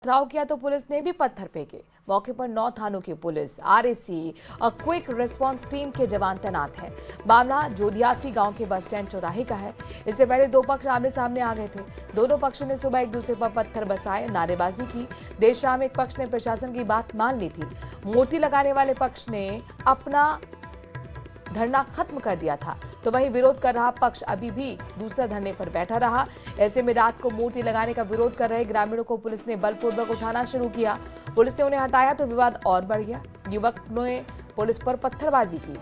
पथराव किया तो पुलिस ने भी पत्थर फेंके। मौके पर 9 थानों की पुलिस, आरएसी और क्विक रिस्पांस टीम के जवान तैनात हैं। मामला जोधियासी गांव के बस स्टैंड चौराहे का है। इससे पहले दो पक्ष आमने सामने आ गए थे। दोनों पक्षों ने सुबह एक दूसरे पर पत्थर बरसाए, नारेबाजी की। देर शाम एक पक्ष ने प्रशासन की बात मान ली थी। मूर्ति लगाने वाले पक्ष ने अपना धरना खत्म कर दिया था, तो वहीं विरोध कर रहा पक्ष अभी भी दूसरा धरने पर बैठा रहा। ऐसे में रात को मूर्ति लगाने का विरोध कर रहे ग्रामीणों को पुलिस ने बलपूर्वक उठाना शुरू किया। पुलिस ने उन्हें हटाया तो विवाद और बढ़ गया। युवक ने पुलिस पर पत्थरबाजी की,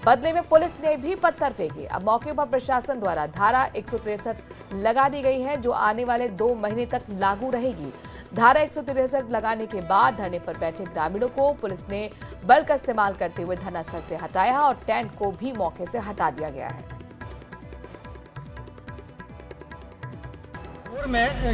बदले में पुलिस ने भी पत्थर फेंके। अब मौके पर प्रशासन द्वारा धारा 163 लगा दी गई है, जो आने वाले 2 महीने तक लागू रहेगी। धारा 163 लगाने के बाद धरने पर बैठे ग्रामीणों को पुलिस ने बल का इस्तेमाल करते हुए धरनास्थल से हटाया और टेंट को भी मौके से हटा दिया गया है।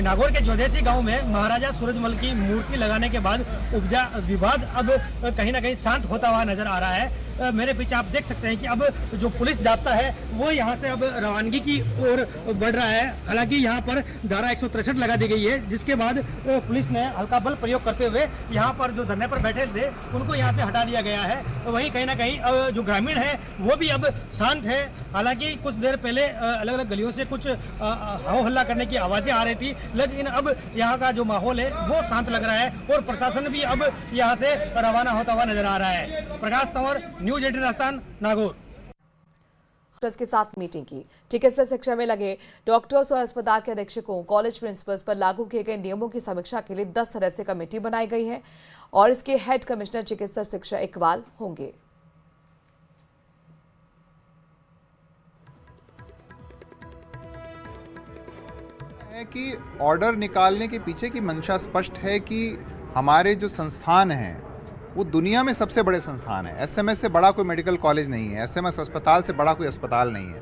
नागौर के जोधेसी गांव में महाराजा सूरजमल की मूर्ति लगाने के बाद उपजा विवाद अब कहीं ना कहीं शांत होता हुआ नजर आ रहा है। मेरे पीछे आप देख सकते हैं कि अब जो पुलिस जाब्ता है वो यहाँ से अब रवानगी की ओर बढ़ रहा है। हालांकि यहाँ पर धारा 163 लगा दी गई है, जिसके बाद पुलिस ने हल्का बल प्रयोग करते हुए यहाँ पर जो धरने पर बैठे थे उनको यहाँ से हटा दिया गया है। वहीं कहीं ना कहीं जो ग्रामीण है वो भी अब शांत है। हालांकि कुछ देर पहले अलग अलग गलियों से कुछ हाव हल्ला करने की आवाजें आ रही थी, लेकिन अब यहाँ का जो माहौल है वो शांत लग रहा है और प्रशासन भी अब यहाँ से रवाना होता हुआ नजर आ रहा है। प्रकाश तंवर, न्यूज 18 राजस्थान, नागौर। के साथ मीटिंग की। चिकित्सा शिक्षा में लगे डॉक्टर्स और अस्पताल के अधीक्षकों, कॉलेज प्रिंसिपल्स पर लागू किए गए नियमों की समीक्षा के लिए 10 सदस्यीय कमेटी बनाई गई है और इसके हेड कमिश्नर चिकित्सा शिक्षा इकबाल होंगे। है कि ऑर्डर निकालने के पीछे की मंशा स्पष्ट है कि हमारे जो संस्थान हैं वो दुनिया में सबसे बड़े संस्थान है। एसएमएस से बड़ा कोई मेडिकल कॉलेज नहीं है, एसएमएस अस्पताल से बड़ा कोई अस्पताल नहीं है।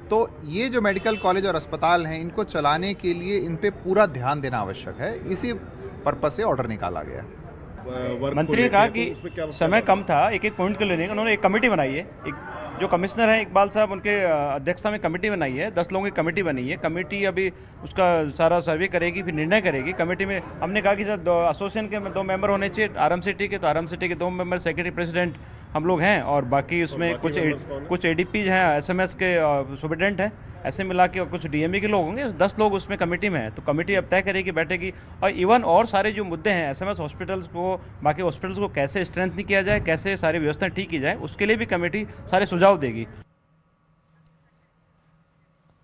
तो ये जो मेडिकल कॉलेज और अस्पताल हैं, इनको चलाने के लिए इन पे पूरा ध्यान देना आवश्यक है। इसी पर्पस से ऑर्डर निकाला गया। मंत्री ने कहा कि समय कम था, एक पॉइंट को लेने का उन्होंने एक कमेटी बनाई है। एक जो कमिश्नर हैं इकबाल साहब, उनके अध्यक्षता में कमेटी बनाई है। 10 लोगों की कमेटी बनी है। कमेटी अभी उसका सारा सर्वे करेगी, फिर निर्णय करेगी। कमेटी में हमने कहा कि सर एसोसिएशन के 2 मेंबर होने चाहिए, आरएम सिटी के, तो आरएम सिटी के 2 मेंबर, सेक्रेटरी प्रेसिडेंट हम लोग हैं और बाकी उसमें कुछ एडीपी हैं, एसएमएस के सुपरिटेंडेंट हैं, ऐसे मिला के कुछ डीएमई के लोग होंगे। 10 लोग उसमें कमेटी में हैं, तो कमेटी अब तय करेगी, बैठेगी और इवन और सारे जो मुद्दे हैं एसएमएस हॉस्पिटल्स को, बाकी हॉस्पिटल्स को कैसे स्ट्रेंथ किया जाए, कैसे सारी व्यवस्था ठीक की जाए, उसके लिए भी कमेटी सारे सुझाव देगी।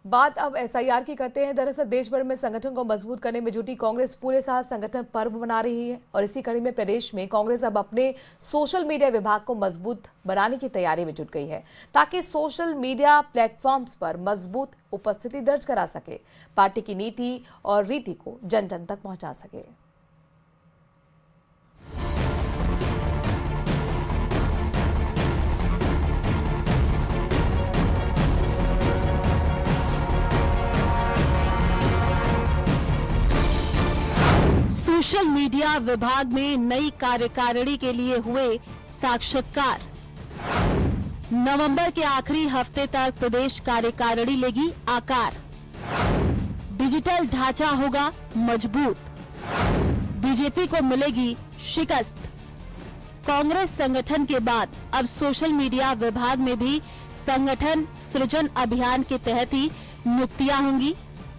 बात अब एसआईआर की करते हैं। दरअसल देश भर में संगठन को मजबूत करने में जुटी कांग्रेस पूरे साथ संगठन पर्व मना रही है और इसी कड़ी में प्रदेश में कांग्रेस अब अपने सोशल मीडिया विभाग को मजबूत बनाने की तैयारी में जुट गई है, ताकि सोशल मीडिया प्लेटफॉर्म्स पर मजबूत उपस्थिति दर्ज करा सके, पार्टी की नीति और रीति को जन जन तक पहुंचा सके। सोशल मीडिया विभाग में नई कार्यकारिणी के लिए हुए साक्षात्कार। नवंबर के आखिरी हफ्ते तक प्रदेश कार्यकारिणी लेगी आकार। डिजिटल ढांचा होगा मजबूत। बीजेपी को मिलेगी शिकस्त। कांग्रेस संगठन के बाद अब सोशल मीडिया विभाग में भी संगठन सृजन अभियान के तहत ही नियुक्तियां होंगी।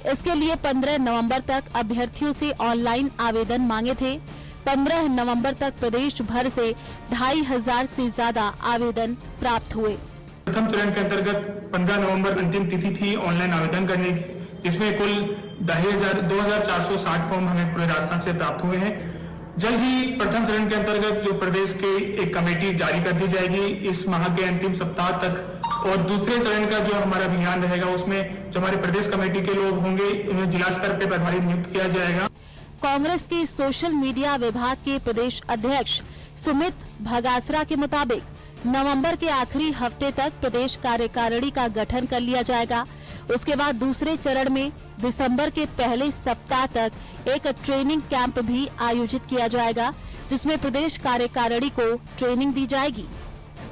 इसके लिए 15 नवंबर तक अभ्यर्थियों से ऑनलाइन आवेदन मांगे थे। 15 नवंबर तक प्रदेश भर से 2500 से ज्यादा आवेदन प्राप्त हुए। प्रथम चरण के अंतर्गत 15 नवंबर अंतिम तिथि थी ऑनलाइन आवेदन करने की, जिसमें कुल 2460 फॉर्म हमें पूरे राजस्थान से प्राप्त हुए हैं। जल्द ही प्रथम चरण के अंतर्गत जो प्रदेश की एक कमेटी जारी कर दी जाएगी इस माह के अंतिम सप्ताह तक, और दूसरे चरण का जो हमारा अभियान रहेगा उसमें जो हमारे प्रदेश कमेटी के लोग होंगे उन्हें जिला स्तर पर प्रभारी नियुक्त किया जाएगा। कांग्रेस के सोशल मीडिया विभाग के प्रदेश अध्यक्ष सुमित भगासरा के मुताबिक नवंबर के आखिरी हफ्ते तक प्रदेश कार्यकारिणी का गठन कर लिया जाएगा। उसके बाद दूसरे चरण में दिसंबर के पहले सप्ताह तक एक ट्रेनिंग कैंप भी आयोजित किया जाएगा, जिसमें प्रदेश कार्यकारिणी को ट्रेनिंग दी जाएगी।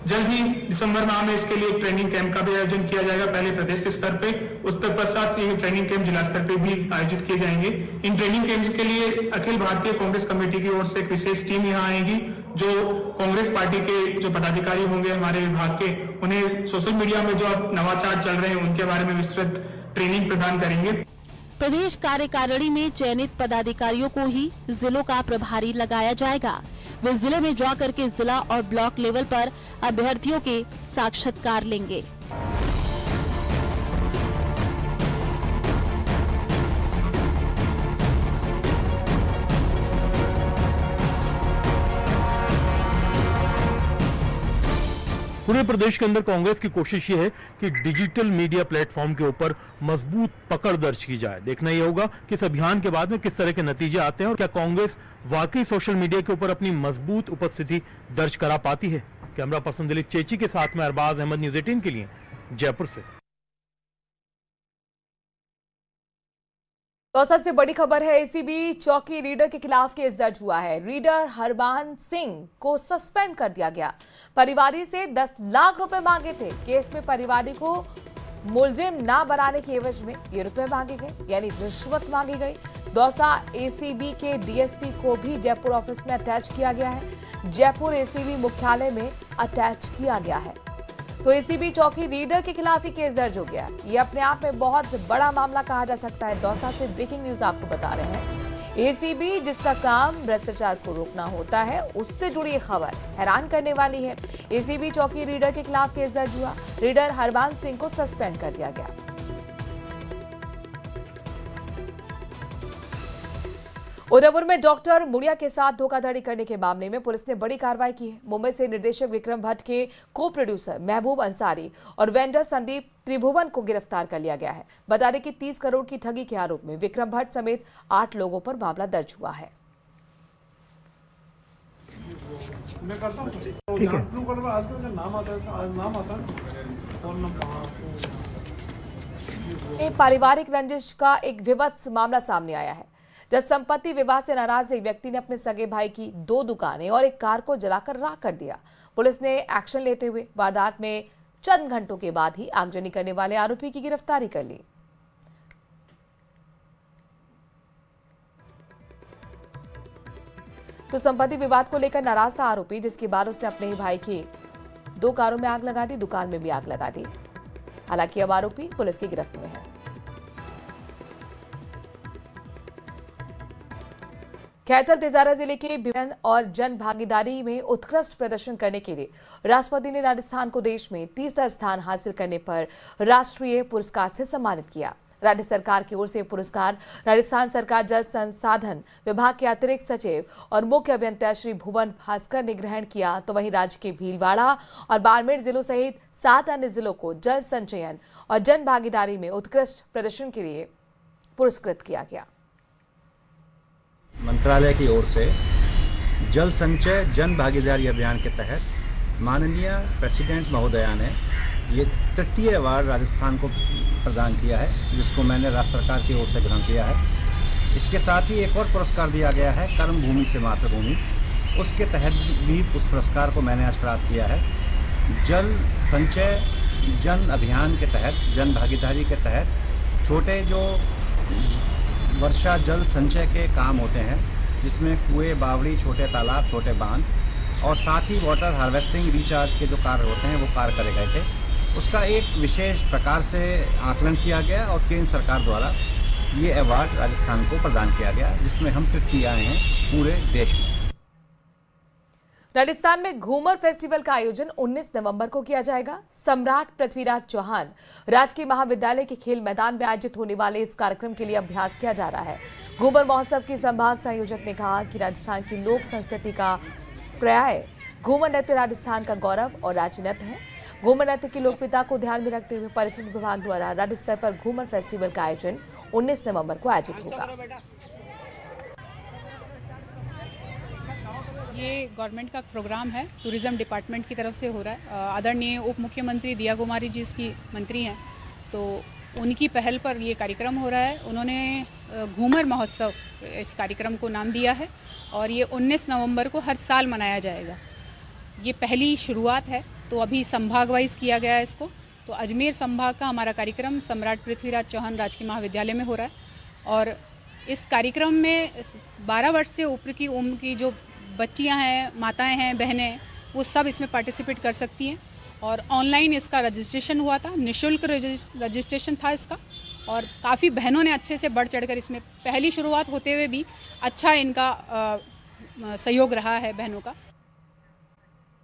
जल्द ही दिसंबर माह में इसके लिए एक ट्रेनिंग कैंप का भी आयोजन किया जाएगा, पहले प्रदेश स्तर पे, उस तत्पश्चात ये ट्रेनिंग कैंप जिला स्तर पे भी आयोजित किए जाएंगे। इन ट्रेनिंग कैंप के लिए अखिल भारतीय कांग्रेस कमेटी की ओर से एक विशेष टीम यहाँ आएगी, जो कांग्रेस पार्टी के जो पदाधिकारी होंगे हमारे विभाग के, उन्हें सोशल मीडिया में जो नवाचार चल रहे हैं उनके बारे में विस्तृत ट्रेनिंग प्रदान करेंगे। प्रदेश कार्यकारिणी में चयनित पदाधिकारियों को ही जिलों का प्रभारी लगाया जाएगा। वे जिले में ड्रॉ करके जिला और ब्लॉक लेवल पर अभ्यर्थियों के साक्षात्कार लेंगे। पूरे प्रदेश के अंदर कांग्रेस की कोशिश ये है कि डिजिटल मीडिया प्लेटफॉर्म के ऊपर मजबूत पकड़ दर्ज की जाए। देखना यह होगा कि इस अभियान के बाद में किस तरह के नतीजे आते हैं और क्या कांग्रेस वाकई सोशल मीडिया के ऊपर अपनी मजबूत उपस्थिति दर्ज करा पाती है। कैमरा पर्सन दिलीप चेची के साथ में अरबाज अहमद, न्यूज़ 18 के लिए जयपुर से। दौसा से बड़ी खबर है। एसीबी चौकी रीडर के खिलाफ केस दर्ज हुआ है। रीडर हरबान सिंह को सस्पेंड कर दिया गया। परिवादी से 10 लाख रुपए मांगे थे। केस में परिवादी को मुलजिम ना बनाने की एवज में ये रुपए मांगे गए, यानी रिश्वत मांगी गई। दौसा एसीबी के डीएसपी को भी जयपुर ऑफिस में अटैच किया गया है। जयपुर एसीबी मुख्यालय में अटैच किया गया है। तो एसीबी चौकी रीडर के खिलाफ ही केस दर्ज हो गया। ये अपने आप में बहुत बड़ा मामला कहा जा सकता है। दौसा से ब्रेकिंग न्यूज आपको बता रहे हैं। एसीबी जिसका काम भ्रष्टाचार को रोकना होता है, उससे जुड़ी ये खबर हैरान करने वाली है। एसीबी चौकी रीडर के खिलाफ केस दर्ज हुआ। रीडर हरबान सिंह को सस्पेंड कर दिया गया। उदयपुर में डॉक्टर मुड़िया के साथ धोखाधड़ी करने के मामले में पुलिस ने बड़ी कार्रवाई की है। मुंबई से निर्देशक विक्रम भट्ट के को प्रोड्यूसर महबूब अंसारी और वेंडर संदीप त्रिभुवन को गिरफ्तार कर लिया गया है। बता दें कि 30 करोड़ की ठगी के आरोप में विक्रम भट्ट समेत 8 लोगों पर मामला दर्ज हुआ है। पारिवारिक रंजिश का एक विवाद मामला सामने आया है, जब संपत्ति विवाद से नाराज एक व्यक्ति ने अपने सगे भाई की 2 दुकानें और एक कार को जलाकर राख कर दिया। पुलिस ने एक्शन लेते हुए वारदात में चंद घंटों के बाद ही आगजनी करने वाले आरोपी की गिरफ्तारी कर ली। तो संपत्ति विवाद को लेकर नाराज था आरोपी, जिसके बाद उसने अपने ही भाई की 2 कारों में आग लगा दी, दुकान में भी आग लगा दी। हालांकि अब आरोपी पुलिस की गिरफ्त में है। खैरथल तिजारा जिले के विभिन्न और जन भागीदारी में उत्कृष्ट प्रदर्शन करने के लिए राष्ट्रपति ने राजस्थान को देश में 30वां स्थान हासिल करने पर राष्ट्रीय पुरस्कार से सम्मानित किया। राज्य सरकार की ओर से पुरस्कार राजस्थान सरकार जल संसाधन विभाग के अतिरिक्त सचिव और मुख्य अभियंता श्री भुवन भास्कर ने ग्रहण किया। तो वहीं राज्य के भीलवाड़ा और बाड़मेर जिलों सहित 7 अन्य जिलों को जल संचयन और जन भागीदारी में उत्कृष्ट प्रदर्शन के लिए पुरस्कृत किया गया। मंत्रालय की ओर से जल संचय जन भागीदारी अभियान के तहत माननीय प्रेसिडेंट महोदया ने ये 3य अवार्ड राजस्थान को प्रदान किया है, जिसको मैंने राज्य सरकार की ओर से ग्रहण किया है। इसके साथ ही एक और पुरस्कार दिया गया है कर्म भूमि से मातृभूमि, उसके तहत भी उस पुरस्कार को मैंने आज प्राप्त किया है। जल संचय जन अभियान के तहत जन भागीदारी के तहत छोटे जो वर्षा जल संचय के काम होते हैं, जिसमें कुएं, बावड़ी, छोटे तालाब, छोटे बांध और साथ ही वाटर हार्वेस्टिंग रिचार्ज के जो कार्य होते हैं वो कार्य करे गए थे, उसका एक विशेष प्रकार से आकलन किया गया और केंद्र सरकार द्वारा ये अवार्ड राजस्थान को प्रदान किया गया, जिसमें हम तृतीय आए हैं पूरे देश में। राजस्थान में घूमर फेस्टिवल का आयोजन 19 नवंबर को किया जाएगा। सम्राट पृथ्वीराज चौहान राजकीय महाविद्यालय के खेल मैदान में आयोजित होने वाले इस कार्यक्रम के लिए अभ्यास किया जा रहा है। घूमर महोत्सव की संभाग संयोजक ने कहा कि राजस्थान की लोक संस्कृति का पर्याय घूमर नृत्य राजस्थान का गौरव और राज्य नृत्य है। घूमर नृत्य की लोकप्रियता को ध्यान में रखते हुए पर्यटन विभाग द्वारा राज्य स्तर पर घूमर फेस्टिवल का आयोजन 19 नवंबर को आयोजित होगा। ये गवर्नमेंट का प्रोग्राम है, टूरिज्म डिपार्टमेंट की तरफ से हो रहा है। आदरणीय उप मुख्यमंत्री दिया कुमारी जी इसकी मंत्री हैं, तो उनकी पहल पर ये कार्यक्रम हो रहा है। उन्होंने घूमर महोत्सव इस कार्यक्रम को नाम दिया है और ये 19 नवंबर को हर साल मनाया जाएगा। ये पहली शुरुआत है, तो अभी संभाग वाइज किया गया है इसको। तो अजमेर संभाग का हमारा कार्यक्रम सम्राट पृथ्वीराज चौहान राजकीय महाविद्यालय में हो रहा है और इस कार्यक्रम में 12 वर्ष से ऊपर की उम्र की जो बच्चियां हैं, माताएं हैं, बहनें हैं, वो सब इसमें पार्टिसिपेट कर सकती हैं। और ऑनलाइन इसका रजिस्ट्रेशन हुआ था, निःशुल्क रजिस्ट्रेशन था इसका और काफ़ी बहनों ने अच्छे से बढ़ चढ़कर इसमें पहली शुरुआत होते हुए भी अच्छा इनका सहयोग रहा है बहनों का।